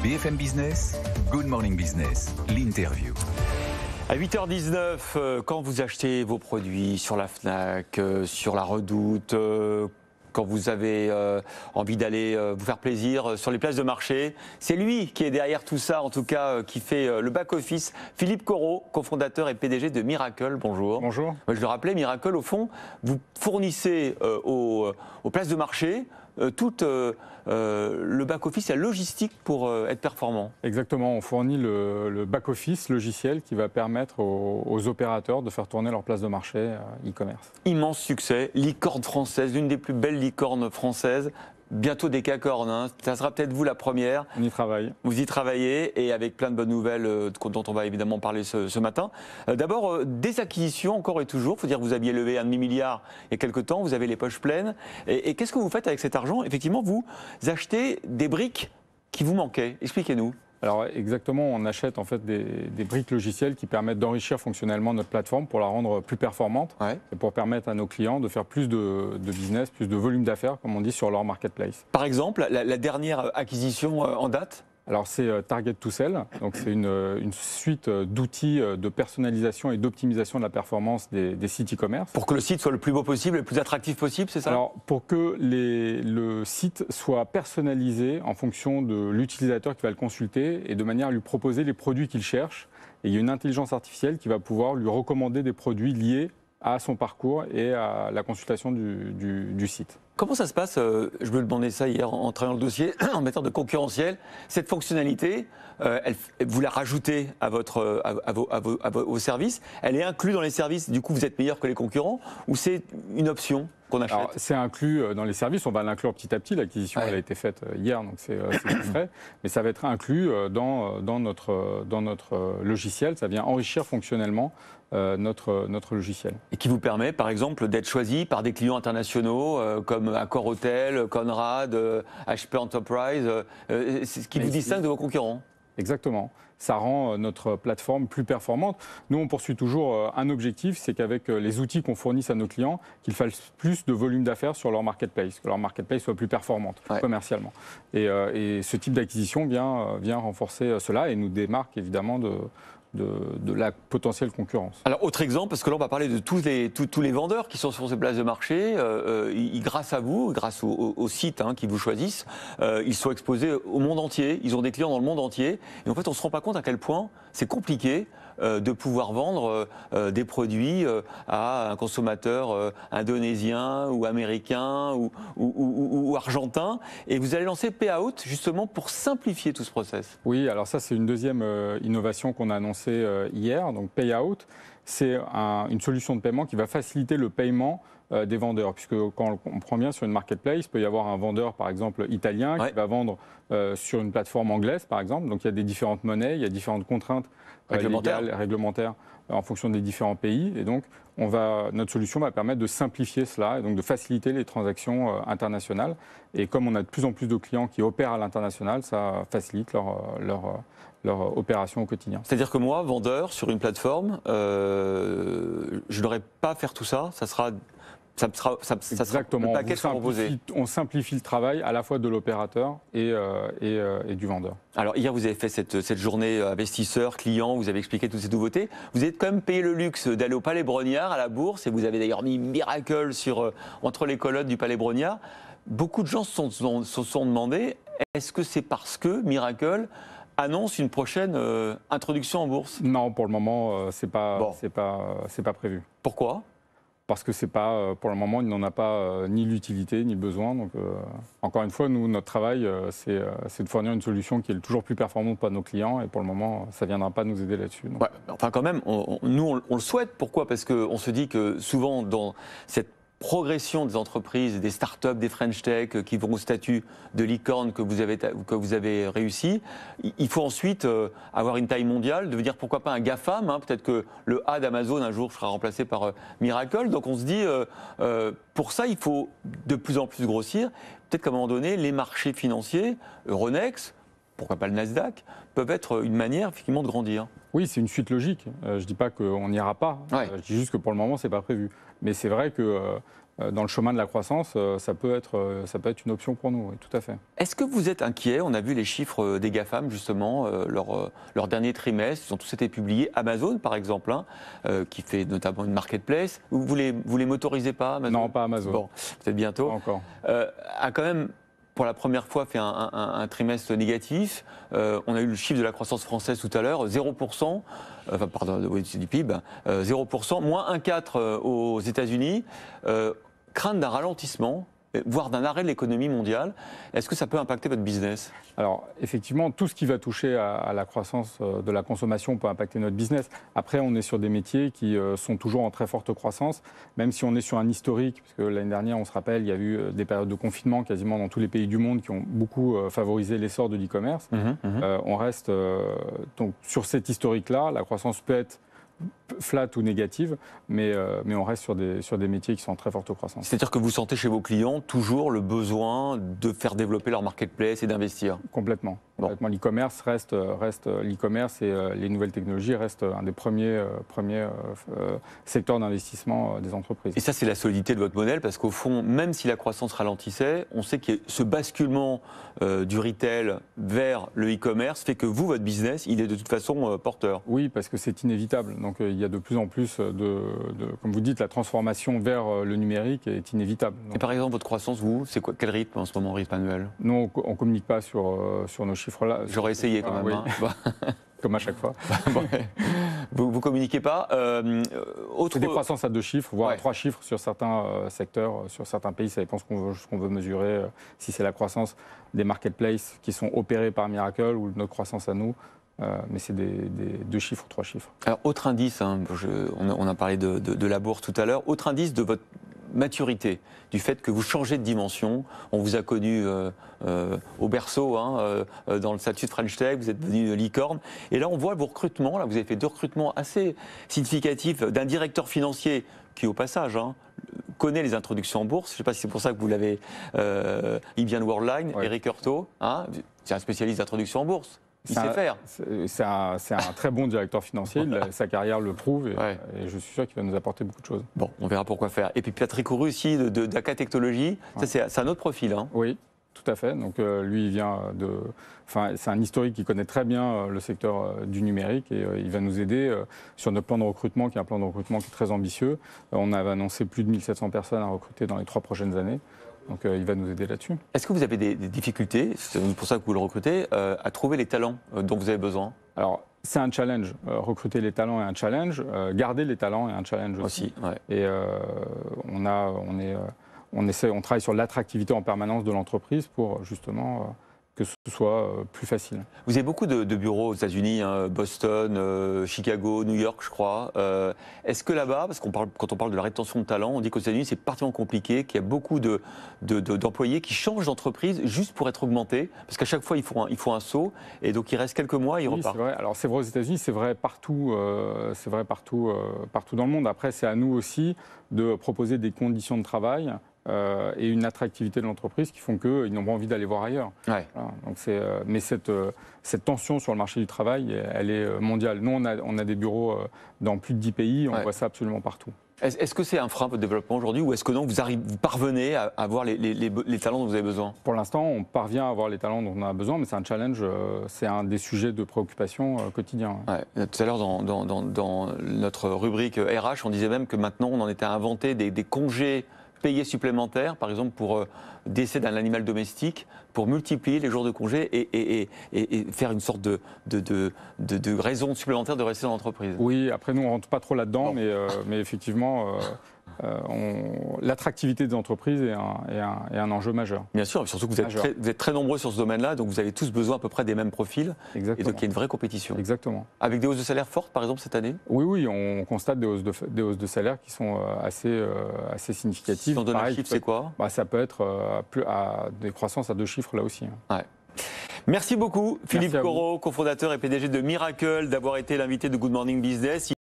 BFM Business, Good Morning Business, l'interview. À 8h19, quand vous achetez vos produits sur la Fnac, sur la Redoute, quand vous avez envie d'aller vous faire plaisir sur les places de marché, c'est lui qui est derrière tout ça, en tout cas qui fait le back-office. Philippe Corot, cofondateur et PDG de Miracle. Bonjour. Bonjour. Je le rappelais, Miracle, au fond, vous fournissez aux places de marché tout le back-office, la logistique pour être performant. Exactement, on fournit le back-office logiciel qui va permettre aux opérateurs de faire tourner leur place de marché e-commerce. Immense succès, licorne française, l'une des plus belles licornes françaises. Bientôt des cacornes, hein. Ça sera peut-être vous la première. On y travaille. Vous y travaillez et avec plein de bonnes nouvelles dont on va évidemment parler ce matin. D'abord, des acquisitions encore et toujours. Il faut dire que vous aviez levé 1,5 milliard il y a quelques temps, vous avez les poches pleines. Et qu'est-ce que vous faites avec cet argent? Effectivement, vous achetez des briques qui vous manquaient. Expliquez-nous. Alors exactement, on achète en fait des briques logicielles qui permettent d'enrichir fonctionnellement notre plateforme pour la rendre plus performante et pour permettre à nos clients de faire plus de business, plus de volume d'affaires, comme on dit, sur leur marketplace. Par exemple, la dernière acquisition en date? Alors c'est Target to Sell, donc c'est une suite d'outils de personnalisation et d'optimisation de la performance des sites e-commerce. Pour que le site soit le plus beau possible, le plus attractif possible, c'est ça? Alors pour que le site soit personnalisé en fonction de l'utilisateur qui va le consulter et de manière à lui proposer les produits qu'il cherche. Et il y a une intelligence artificielle qui va pouvoir lui recommander des produits liés à son parcours et à la consultation du site. Comment ça se passe? Je me demandais ça hier en travaillant le dossier, en matière de concurrentiel. Cette fonctionnalité, vous la rajoutez à vos services. Elle est inclue dans les services. Du coup, vous êtes meilleur que les concurrents, ou c'est une option qu'on achète? Alors, c'est inclus dans les services. On va l'inclure petit à petit. L'acquisition elle a été faite hier, donc c'est tout frais. Mais ça va être inclus dans notre logiciel. Ça vient enrichir fonctionnellement notre logiciel. Et qui vous permet, par exemple, d'être choisi par des clients internationaux comme Accor Hotel, Conrad, HP Enterprise. C'est ce qui vous distingue de vos concurrents. Exactement. Ça rend notre plateforme plus performante. Nous, on poursuit toujours un objectif, c'est qu'avec les outils qu'on fournisse à nos clients, qu'ils fassent plus de volume d'affaires sur leur marketplace, que leur marketplace soit plus performante commercialement. Et ce type d'acquisition vient renforcer cela et nous démarque évidemment de la potentielle concurrence. Alors, autre exemple, parce que là, on va parler de tous les vendeurs qui sont sur ces places de marché. Grâce à vous, grâce aux sites qui vous choisissent, ils sont exposés au monde entier. Ils ont des clients dans le monde entier. Et en fait, on ne se rend pas compte à quel point c'est compliqué de pouvoir vendre des produits à un consommateur indonésien ou américain ou argentin. Et vous allez lancer Payout justement pour simplifier tout ce process. Oui, alors ça c'est une deuxième innovation qu'on a annoncée hier. Donc Payout, c'est une solution de paiement qui va faciliter le paiement des vendeurs, puisque quand on prend bien sur une marketplace, il peut y avoir un vendeur par exemple italien qui va vendre sur une plateforme anglaise par exemple. Donc il y a des différentes monnaies, il y a différentes contraintes réglementaires en fonction des différents pays. Et donc notre solution va permettre de simplifier cela et donc de faciliter les transactions internationales. Et comme on a de plus en plus de clients qui opèrent à l'international, ça facilite leur opération au quotidien. C'est-à-dire que moi, vendeur sur une plateforme, je n'aurais pas à faire tout ça. Ça sera Exactement. Le paquet proposé. On simplifie le travail à la fois de l'opérateur et du vendeur. Alors hier, vous avez fait cette journée investisseurs, clients, vous avez expliqué toutes ces nouveautés. Vous avez quand même payé le luxe d'aller au Palais Brongniart, à la Bourse, et vous avez d'ailleurs mis Miracle entre les colonnes du Palais Brongniart. Beaucoup de gens se sont demandé, est-ce que c'est parce que Miracle annonce une prochaine introduction en bourse? Non, pour le moment, c'est pas prévu. Pourquoi? Parce que c'est pas, pour le moment, il n'en a pas ni l'utilité ni le besoin. Donc, encore une fois, nous, notre travail, c'est de fournir une solution qui est toujours plus performante pour nos clients. Et pour le moment, ça ne viendra pas nous aider là-dessus. Ouais, enfin, quand même, nous, on le souhaite. Pourquoi? Parce qu'on se dit que souvent, dans cette progression des entreprises, des startups, des French Tech qui vont au statut de licorne que vous avez réussi. Il faut ensuite avoir une taille mondiale, devenir pourquoi pas un GAFAM. Peut-être que le A d'Amazon un jour sera remplacé par Miracle. Donc on se dit, pour ça, il faut de plus en plus grossir. Peut-être qu'à un moment donné, les marchés financiers, Euronext, pourquoi pas le Nasdaq, peuvent être une manière effectivement de grandir. Oui, c'est une suite logique. Je ne dis pas qu'on n'ira pas. Je dis juste que pour le moment, ce n'est pas prévu. Mais c'est vrai que dans le chemin de la croissance, ça peut être une option pour nous, oui, tout à fait. Est-ce que vous êtes inquiet? On a vu les chiffres des GAFAM, justement, leur dernier trimestre, ils ont tous été publiés. Amazon, par exemple, hein, qui fait notamment une marketplace. Vous les motorisez pas, Amazon? Non, pas Amazon. Bon, peut-être bientôt. Pas encore. A quand même, pour la première fois, fait un trimestre négatif. On a eu le chiffre de la croissance française tout à l'heure, 0%. Enfin, pardon, oui, c'est du PIB, 0%, moins 1,4 aux États-Unis. Crainte d'un ralentissement, voire d'un arrêt de l'économie mondiale. Est-ce que ça peut impacter votre business? Alors, effectivement, tout ce qui va toucher à la croissance de la consommation peut impacter notre business. Après, on est sur des métiers qui sont toujours en très forte croissance, même si on est sur un historique, parce que l'année dernière, on se rappelle, il y a eu des périodes de confinement quasiment dans tous les pays du monde qui ont beaucoup favorisé l'essor de l'e-commerce. On reste donc sur cet historique-là. La croissance peut être flat ou négative, mais on reste sur des métiers qui sont en très forte croissance. C'est-à-dire que vous sentez chez vos clients toujours le besoin de faire développer leur marketplace et d'investir? Complètement. Bon. Complètement. L'e-commerce reste l'e-commerce et les nouvelles technologies restent un des premiers secteurs d'investissement des entreprises. Et ça, c'est la solidité de votre modèle, parce qu'au fond, même si la croissance ralentissait, on sait que ce basculement du retail vers le e-commerce fait que vous, votre business, il est de toute façon porteur. Oui, parce que c'est inévitable. Donc il y a de plus en plus comme vous dites, la transformation vers le numérique est inévitable. Donc, et par exemple, votre croissance, vous, c'est quoi? Quel rythme en ce moment, rythme annuel? nous, on ne communique pas sur nos chiffres-là. J'aurais essayé quand même. Oui. Hein. Comme à chaque fois. Vous communiquez pas. C'est des croissances à 2 chiffres, voire à 3 chiffres sur certains secteurs, sur certains pays. Ça dépend ce qu'on veut mesurer. Si c'est la croissance des marketplaces qui sont opérés par Miracle ou notre croissance à nous. Mais c'est des 2 chiffres ou 3 chiffres. Alors, autre indice, hein, on a parlé de la bourse tout à l'heure, autre indice de votre maturité, du fait que vous changez de dimension. On vous a connu au berceau, hein, dans le statut de French Tech, vous êtes devenu licorne. Et là, on voit vos recrutements. Là, vous avez fait 2 recrutements assez significatifs d'un directeur financier qui, au passage, hein, connaît les introductions en bourse. Je ne sais pas si c'est pour ça que vous l'avez, Ibian Worldline, ouais. Eric Heurtaud, hein, c'est un spécialiste d'introduction en bourse. Il sait faire. C'est un très bon directeur financier, sa carrière le prouve et je suis sûr qu'il va nous apporter beaucoup de choses. Bon, on verra pourquoi faire. Et puis Patrick Courru aussi d'Aka Technologies, ça c'est un autre profil. Hein. Oui, tout à fait. Donc lui, il vient c'est un historique qui connaît très bien le secteur du numérique et il va nous aider sur notre plan de recrutement, qui est un plan de recrutement qui est très ambitieux. On avait annoncé plus de 1700 personnes à recruter dans les 3 prochaines années. Donc il va nous aider là-dessus. Est-ce que vous avez des difficultés, c'est pour ça que vous le recrutez, à trouver les talents dont vous avez besoin? Alors, c'est un challenge. Recruter les talents est un challenge. Garder les talents est un challenge aussi. Ouais. Et on travaille sur l'attractivité en permanence de l'entreprise pour justement que ce soit plus facile. Vous avez beaucoup de bureaux aux États-Unis, hein, Boston, Chicago, New York, je crois. Est-ce que là-bas, parce quand on parle de la rétention de talent, on dit qu'aux États-Unis c'est particulièrement compliqué, qu'il y a beaucoup d'employés qui changent d'entreprise juste pour être augmentés, parce qu'à chaque fois il faut un saut, et donc il reste quelques mois, il repart. C'est vrai. Alors c'est vrai aux États-Unis, c'est vrai partout, partout dans le monde. Après, c'est à nous aussi de proposer des conditions de travail. Et une attractivité de l'entreprise qui font qu'ils n'ont pas envie d'aller voir ailleurs. Ouais. Voilà. Donc mais cette tension sur le marché du travail, elle est mondiale. Nous, on a des bureaux dans plus de 10 pays, on voit ça absolument partout. Est-ce que c'est un frein pour le développement aujourd'hui, ou est-ce que non, vous parvenez à avoir les talents dont vous avez besoin? Pour l'instant, on parvient à avoir les talents dont on a besoin, mais c'est un challenge, c'est un des sujets de préoccupation quotidien. Ouais. Tout à l'heure, dans notre rubrique RH, on disait même que maintenant, on en était à inventer des congés payés supplémentaires, par exemple pour décès d'un animal domestique, pour multiplier les jours de congé et faire une sorte de raison supplémentaire de rester dans l'entreprise. Oui, après nous on ne rentre pas trop là-dedans, mais effectivement l'attractivité des entreprises est un enjeu majeur. Bien sûr, surtout que vous êtes très nombreux sur ce domaine-là, donc vous avez tous besoin à peu près des mêmes profils. Exactement. Et donc il y a une vraie compétition. Exactement. Avec des hausses de salaire fortes, par exemple, cette année? Oui, on constate des hausses de salaire qui sont assez significatives. Si on donne un chiffre, c'est quoi? Ça peut être à des croissances à 2 chiffres là aussi. Ouais. Merci beaucoup, Philippe Corot, cofondateur et PDG de Miracle, d'avoir été l'invité de Good Morning Business.